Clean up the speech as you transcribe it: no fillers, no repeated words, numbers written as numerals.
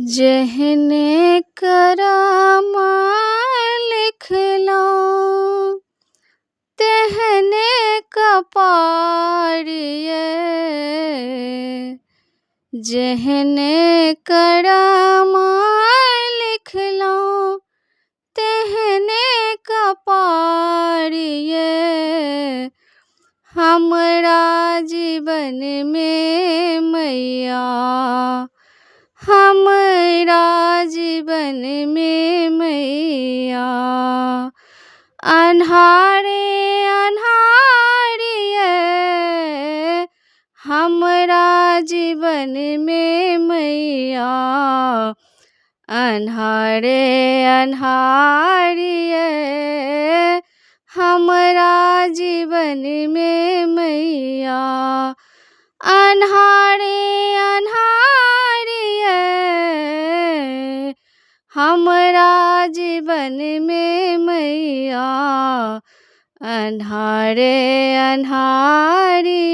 जेहने करामा लिखला तेहने कपारिए। जेहने करामा लिखला तेहने कपारिए। हमरा जीवन में मैया, हमरा जीवन में मैया, अन्हारे अन्हारिए। हमरा जीवन में मैया, अन्हारे अन्हारिए। हमरा जीवन में मैया, अन्हारे अन्हारिए। हमरा जीवन में मैया, अन्हारे अन्हारिए।